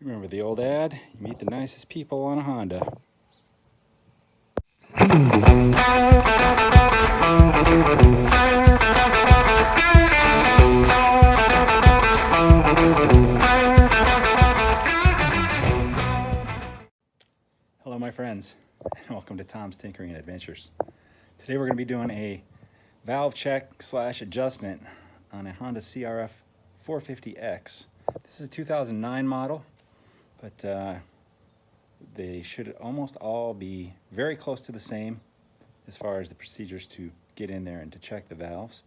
Remember the old ad? You meet the nicest people on a Honda. Hello my friends, and welcome to Tom's Tinkering and Adventures. Today we're going to be doing a valve check / adjustment on a Honda CRF450X. This is a 2009 model, but they should almost all be very close to the same as far as the procedures to get in there and to check the valves.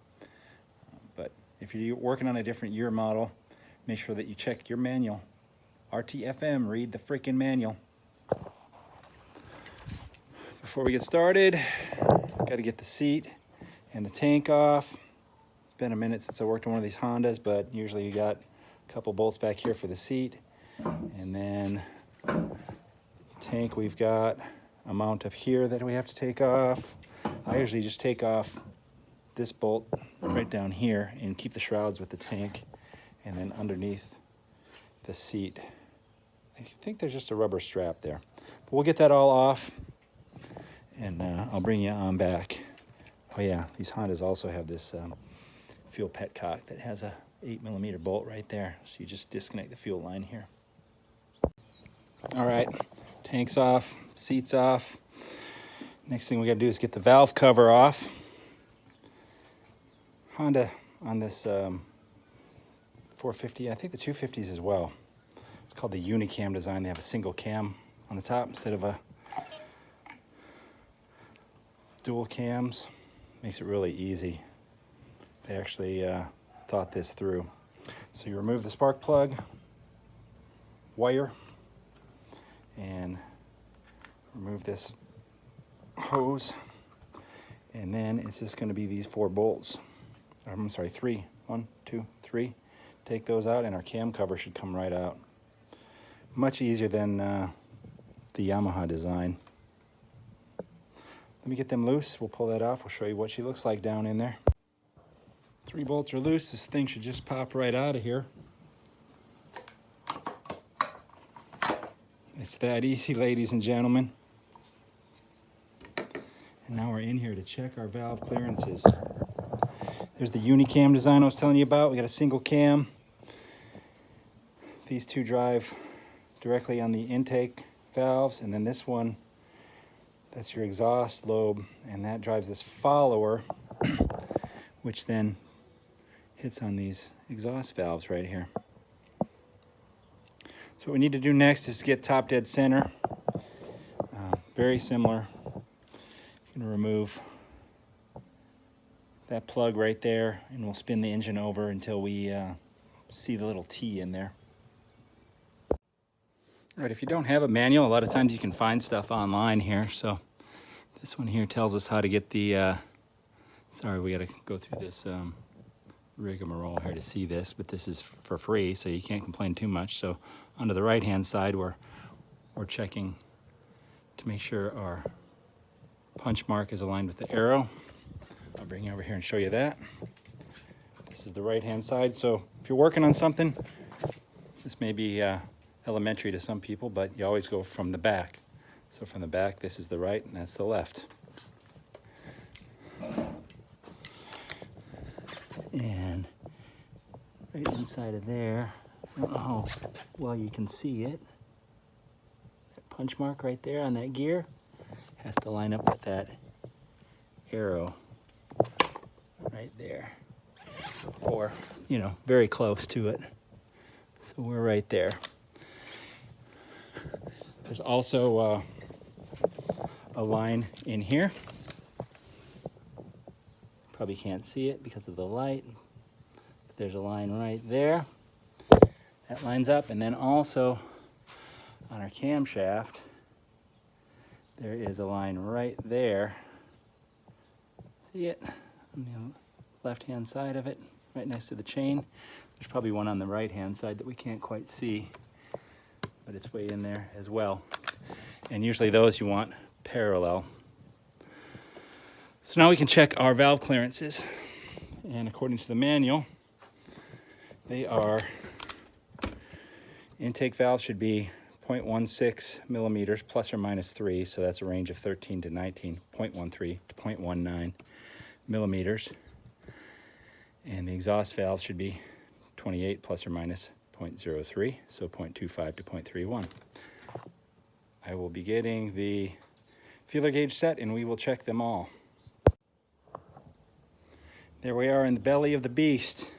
But if you're working on a different year model, make sure that you check your manual. RTFM, read the freaking manual. Before we get started, got to get the seat and the tank off. It's been a minute since I worked on one of these Hondas, but usually you got a couple bolts back here for the seat, and then tank, we've got a mount up here that we have to take off. I usually just take off this bolt right down here and keep the shrouds with the tank, and then underneath the seat I think there's just a rubber strap there, but we'll get that all off and I'll bring you on back. Oh yeah, these Hondas also have this fuel petcock that has a 8mm bolt right there, so you just disconnect the fuel line here. All right, tank's off, seat's off. Next thing we gotta do is get the valve cover off. Honda on this 450, I think the 250s as well. It's called the Unicam design. They have a single cam on the top instead of a dual cams. Makes it really easy. They actually thought this through. So you remove the spark plug wire and remove this hose, and then it's just going to be these 4 bolts. I'm sorry, 3. 1, 2, 3. Take those out and our cam cover should come right out. Much easier than the Yamaha design. Let me get them loose. We'll pull that off. We'll show you what she looks like down in there. 3 bolts are loose. This thing should just pop right out of here. It's that easy, ladies and gentlemen. And now we're in here to check our valve clearances. There's the Unicam design I was telling you about. We got a single cam. These 2 drive directly on the intake valves, and then this one, that's your exhaust lobe, and that drives this follower, which then hits on these exhaust valves right here. So what we need to do next is get top dead center. Very similar. I'm going to remove that plug right there, and we'll spin the engine over until we see the little T in there. All right, if you don't have a manual, a lot of times you can find stuff online here. So this one here tells us how to get the, sorry, we got to go through this rigmarole here to see this, but this is for free, so you can't complain too much. So onto the right-hand side, we're checking to make sure our punch mark is aligned with the arrow. I'll bring you over here and show you that. This is the right-hand side. So if you're working on something, this may be elementary to some people, but you always go from the back. So from the back, this is the right and that's the left. And right inside of there, I don't know how well you can see it, that punch mark right there on that gear has to line up with that arrow right there, or, you know, very close to it. So we're right there. There's also a line in here. Probably can't see it because of the light, but there's a line right there. That lines up, and then also on our camshaft, there is a line right there. See it? On the left-hand side of it, right next to the chain. There's probably one on the right-hand side that we can't quite see, but it's way in there as well. And usually those you want parallel. So now we can check our valve clearances. And according to the manual, they are Intake valve should be 0.16 millimeters plus or minus 3, so that's a range of 13 to 19, 0.13 to 0.19 millimeters. And the exhaust valve should be 28 plus or minus 0.03, so 0.25 to 0.31. I will be getting the feeler gauge set and we will check them all. There we are in the belly of the beast.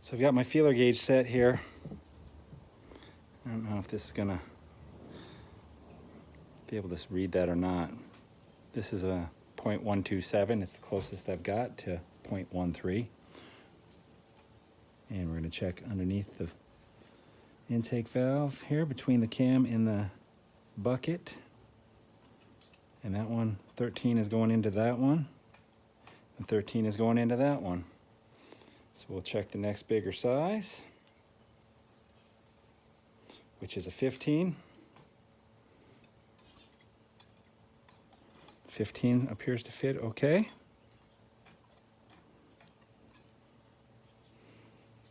So I've got my feeler gauge set here. I don't know if this is gonna be able to read that or not. This is a 0.127, it's the closest I've got to 0.13. And we're gonna check underneath the intake valve here between the cam and the bucket. And that one, 13 is going into that one. And 13 is going into that one. So we'll check the next bigger size, which is a 15. 15 appears to fit okay.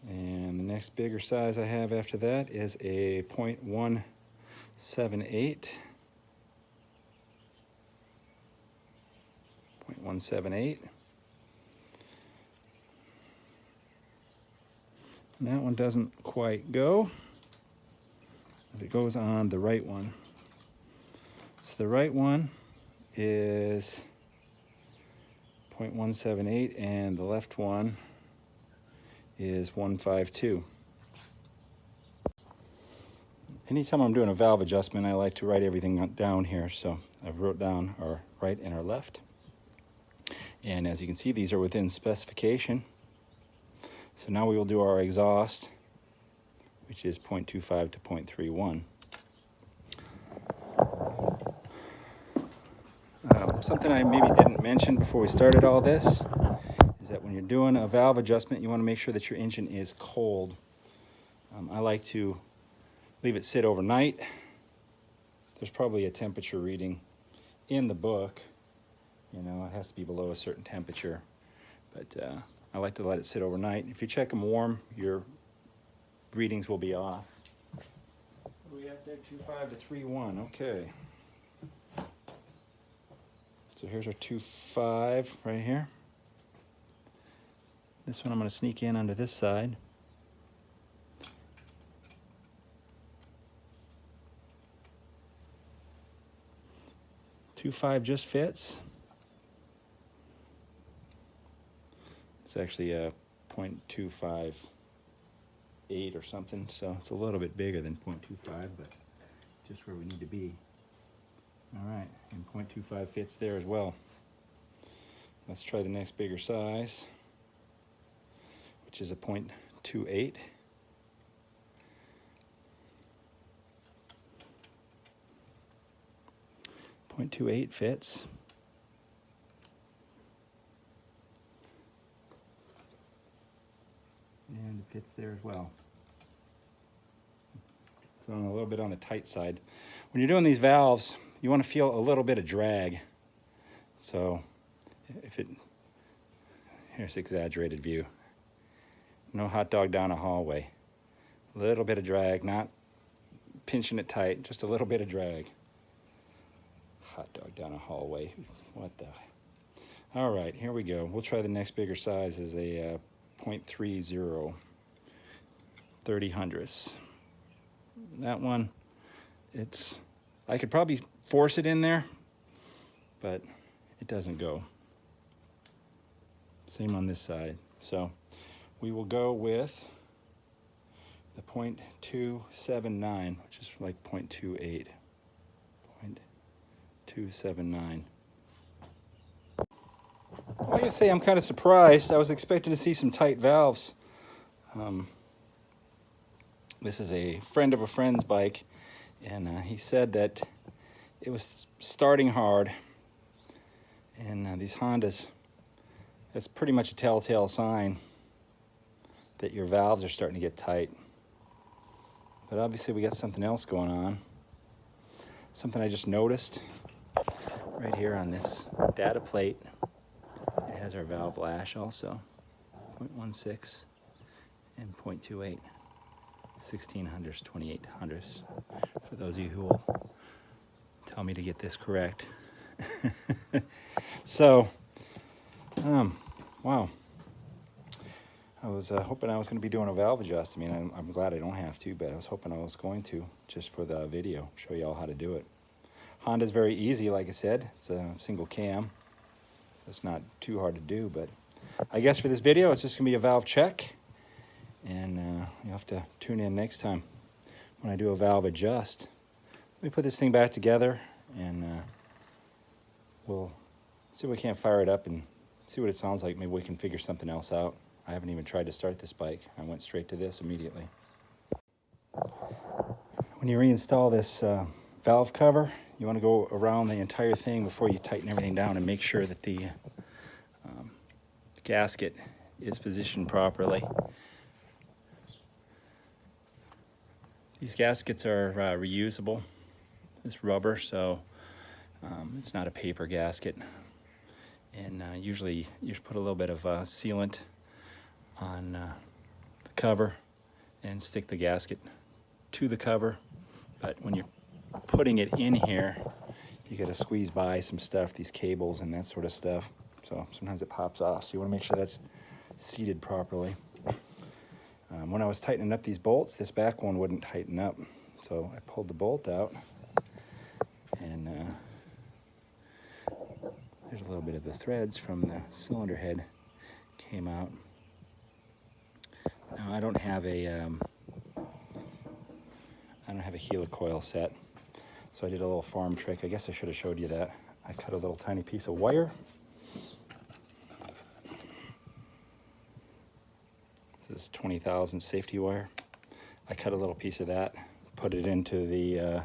And the next bigger size I have after that is a 0.178. 0.178. And that one doesn't quite go. It goes on the right one. So the right one is 0.178 and the left one is 152. Anytime I'm doing a valve adjustment, I like to write everything down here. So I've wrote down our right and our left. And as you can see, these are within specification. So now we will do our exhaust, which is 0.25 to 0.31. Something I maybe didn't mention before we started all this is that when you're doing a valve adjustment, you want to make sure that your engine is cold. I like to leave it sit overnight. There's probably a temperature reading in the book. You know, it has to be below a certain temperature. But I like to let it sit overnight. If you check them warm, your readings will be off. We have 25 to 3.1. Okay. So here's our 2.5 right here. This one I'm going to sneak in under this side. .25 just fits. It's actually a 0.258 or something, so it's a little bit bigger than 0.25, but just where we need to be. All right, and 0.25 fits there as well. Let's try the next bigger size, which is a 0.28. .28 fits. And it fits there as well. It's on a little bit on the tight side. When you're doing these valves, you want to feel a little bit of drag. So if it, here's exaggerated view. No hot dog down a hallway. A little bit of drag, not pinching it tight, just a little bit of drag. Hot dog down a hallway. What the? All right, here we go. We'll try the next bigger size is a 0.30, 30 hundredths. That one, it's, I could probably force it in there, but it doesn't go. Same on this side. So we will go with the 0.279, which is like 0.28. 0.279. I gotta say, I'm kind of surprised. I was expecting to see some tight valves. This is a friend of a friend's bike, and he said that it was starting hard. And these Hondas, that's pretty much a telltale sign that your valves are starting to get tight. But obviously we got something else going on. Something I just noticed right here on this data plate. It has our valve lash also, 0.16 and 0.28. 1600s, 2800s, for those of you who will tell me to get this correct. So, wow. I was hoping I was going to be doing a valve adjust. I mean, I'm glad I don't have to, but I was hoping I was going to, just for the video, show you all how to do it. Honda's very easy, like I said. It's a single cam. It's not too hard to do, but I guess for this video, it's just going to be a valve check. And you'll have to tune in next time when I do a valve adjust. Let me put this thing back together, and we'll see if we can't fire it up and see what it sounds like. Maybe we can figure something else out. I haven't even tried to start this bike. I went straight to this immediately. When you reinstall this valve cover, you want to go around the entire thing before you tighten everything down and make sure that the gasket is positioned properly. These gaskets are reusable. It's rubber, so it's not a paper gasket. And usually you put a little bit of sealant on the cover and stick the gasket to the cover. But when you're putting it in here, you got to squeeze by some stuff, these cables and that sort of stuff. So sometimes it pops off. So you want to make sure that's seated properly. When I was tightening up these bolts, this back one wouldn't tighten up. So I pulled the bolt out, and there's a little bit of the threads from the cylinder head came out. Now I don't have a helicoil set, so I did a little farm trick. I guess I should have showed you that. I cut a little tiny piece of wire. This is 20,000 safety wire. I cut a little piece of that, put it into the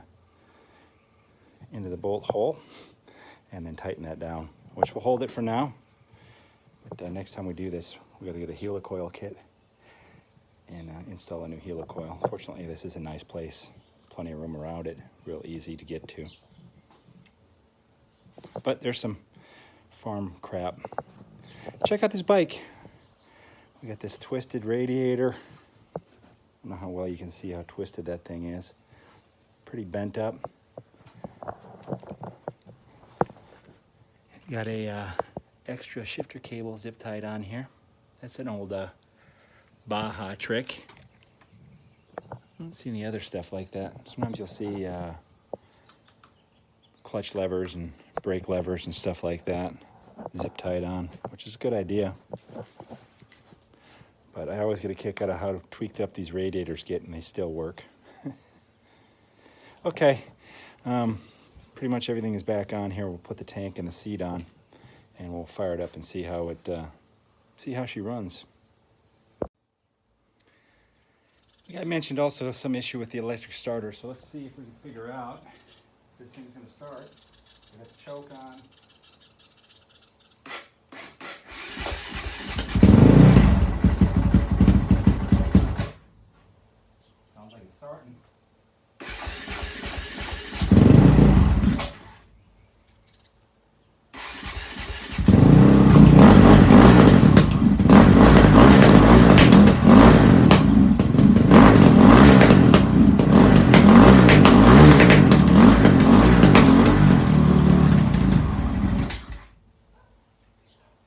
bolt hole, and then tighten that down, which will hold it for now. But next time we do this, we got to get a helicoil kit and install a new helicoil. Fortunately, this is a nice place, plenty of room around it, real easy to get to. But there's some farm crap. Check out this bike. We got this twisted radiator. I don't know how well you can see how twisted that thing is. Pretty bent up. Got a extra shifter cable zip tied on here. That's an old Baja trick. I don't see any other stuff like that. Sometimes you'll see clutch levers and brake levers and stuff like that zip tied on, which is a good idea. But I always get a kick out of how tweaked up these radiators get, and they still work. Okay, pretty much everything is back on here. We'll put the tank and the seat on, and we'll fire it up and see how she runs. I mentioned also some issue with the electric starter, so let's see if we can figure out if this thing's going to start. We got the choke on. Sounds like it's starting.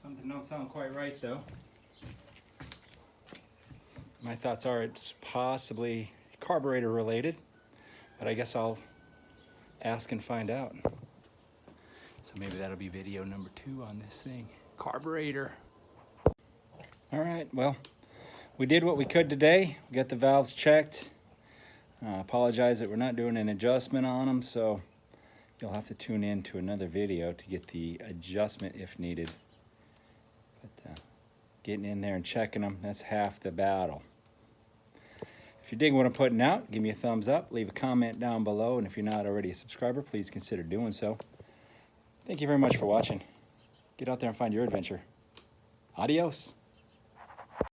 Something don't sound quite right though. My thoughts are it's possibly carburetor related, but I guess I'll ask and find out. So maybe that'll be video number 2 on this thing. Carburetor. All right, well, we did what we could today. We got the valves checked. Apologize that we're not doing an adjustment on them, so you'll have to tune in to another video to get the adjustment if needed. But getting in there and checking them, that's half the battle. If you dig what I'm putting out, give me a thumbs up, leave a comment down below, and if you're not already a subscriber, please consider doing so. Thank you very much for watching. Get out there and find your adventure. Adios.